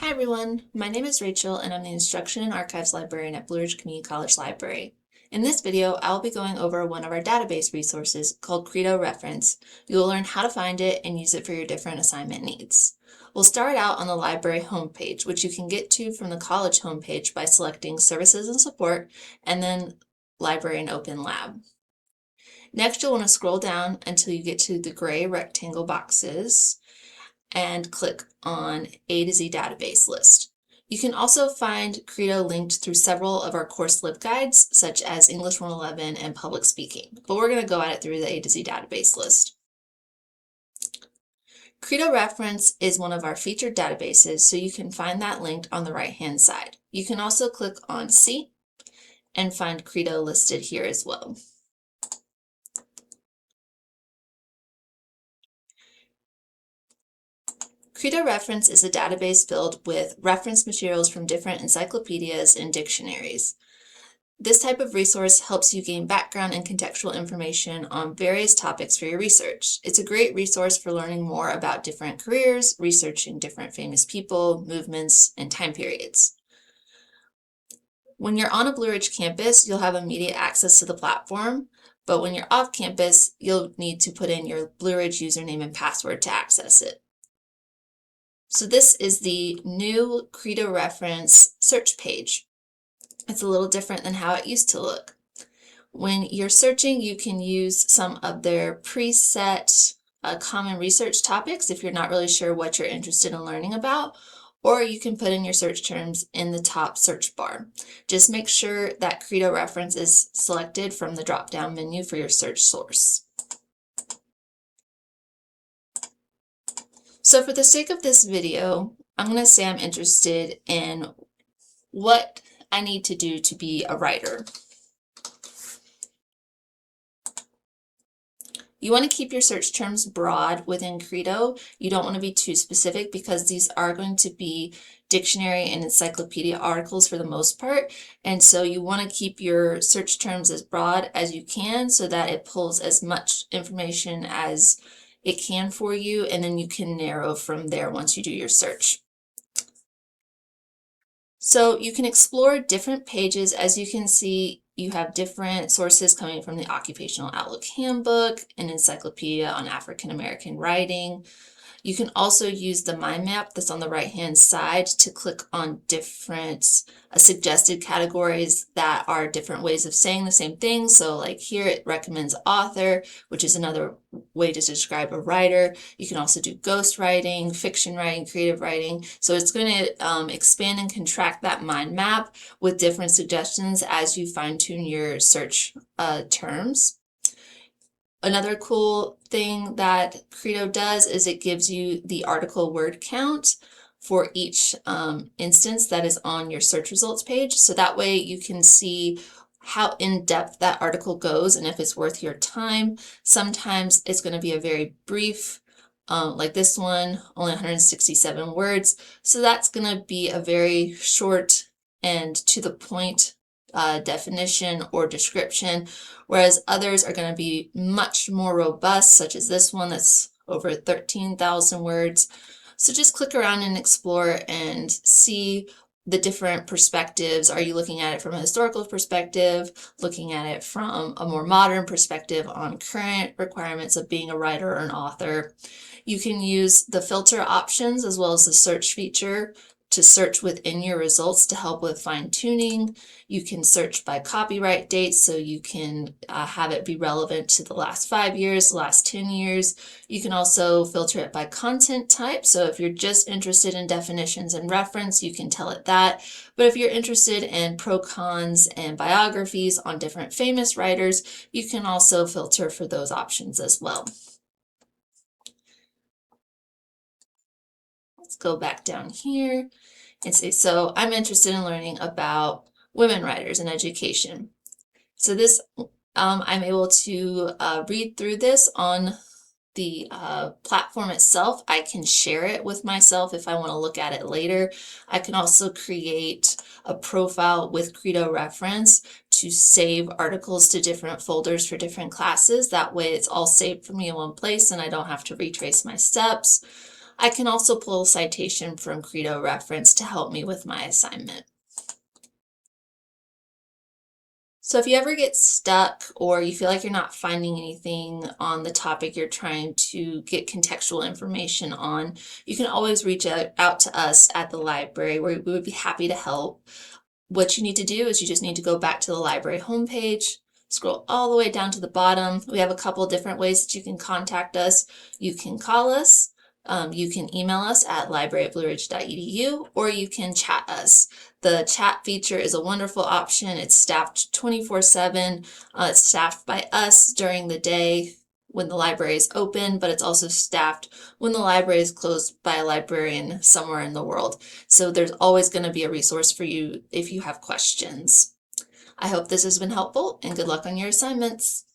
Hi everyone, my name is Rachel and I'm the Instruction and Archives Librarian at Blue Ridge Community College Library. In this video, I'll be going over one of our database resources called Credo Reference. You'll learn how to find it and use it for your different assignment needs. We'll start out on the library homepage, which you can get to from the college homepage by selecting Services and Support and then Library and Open Lab. Next, you'll want to scroll down until you get to the gray rectangle boxes and click on A to Z database list. You can also find Credo linked through several of our course LibGuides, such as English 111 and Public Speaking, but we're going to go at it through the A to Z database list. Credo Reference is one of our featured databases, so you can find that linked on the right-hand side. You can also click on See and find Credo listed here as well. Credo Reference is a database filled with reference materials from different encyclopedias and dictionaries. This type of resource helps you gain background and contextual information on various topics for your research. It's a great resource for learning more about different careers, researching different famous people, movements, and time periods. When you're on a Blue Ridge campus, you'll have immediate access to the platform, but when you're off campus, you'll need to put in your Blue Ridge username and password to access it. So this is the new Credo Reference search page. It's a little different than how it used to look. When you're searching, you can use some of their preset common research topics if you're not really sure what you're interested in learning about, or you can put in your search terms in the top search bar. Just make sure that Credo Reference is selected from the drop-down menu for your search source. So for the sake of this video, I'm going to say I'm interested in what I need to do to be a writer. You want to keep your search terms broad within Credo. You don't want to be too specific because these are going to be dictionary and encyclopedia articles for the most part. And so you want to keep your search terms as broad as you can so that it pulls as much information as it can for you, and then you can narrow from there once you do your search. So you can explore different pages. As you can see, you have different sources coming from the Occupational Outlook Handbook, an encyclopedia on African American writing. You can also use the mind map that's on the right-hand side to click on different suggested categories that are different ways of saying the same thing. So like here it recommends author, which is another way to describe a writer. You can also do ghost writing, fiction writing, creative writing. So it's going to expand and contract that mind map with different suggestions as you fine-tune your search terms. Another cool thing that Credo does is it gives you the article word count for each instance that is on your search results page. So that way you can see how in-depth that article goes and if it's worth your time. Sometimes it's going to be a very brief, like this one, only 167 words. So that's going to be a very short and to the point definition or description, whereas others are going to be much more robust, such as this one that's over 13,000 words. So just click around and explore and see the different perspectives. Are you looking at it from a historical perspective, looking at it from a more modern perspective on current requirements of being a writer or an author? You can use the filter options as well as the search feature to search within your results to help with fine-tuning. You can search by copyright date, so you can have it be relevant to the last 5 years, the last 10 years. You can also filter it by content type, so if you're just interested in definitions and reference, you can tell it that. But if you're interested in pro, cons, and biographies on different famous writers, you can also filter for those options as well. Let's go back down here and say, so I'm interested in learning about women writers and education. So this, I'm able to read through this on the platform itself. I can share it with myself if I want to look at it later. I can also create a profile with Credo Reference to save articles to different folders for different classes. That way it's all saved for me in one place and I don't have to retrace my steps. I can also pull a citation from Credo Reference to help me with my assignment. So if you ever get stuck or you feel like you're not finding anything on the topic you're trying to get contextual information on, you can always reach out to us at the library where we would be happy to help. What you need to do is you just need to go back to the library homepage, scroll all the way down to the bottom. We have a couple different ways that you can contact us. You can call us, you can email us at library@blueridge.edu, or you can chat us. The chat feature is a wonderful option. It's staffed 24/7. It's staffed by us during the day when the library is open, but it's also staffed when the library is closed by a librarian somewhere in the world. So there's always going to be a resource for you if you have questions. I hope this has been helpful, and good luck on your assignments.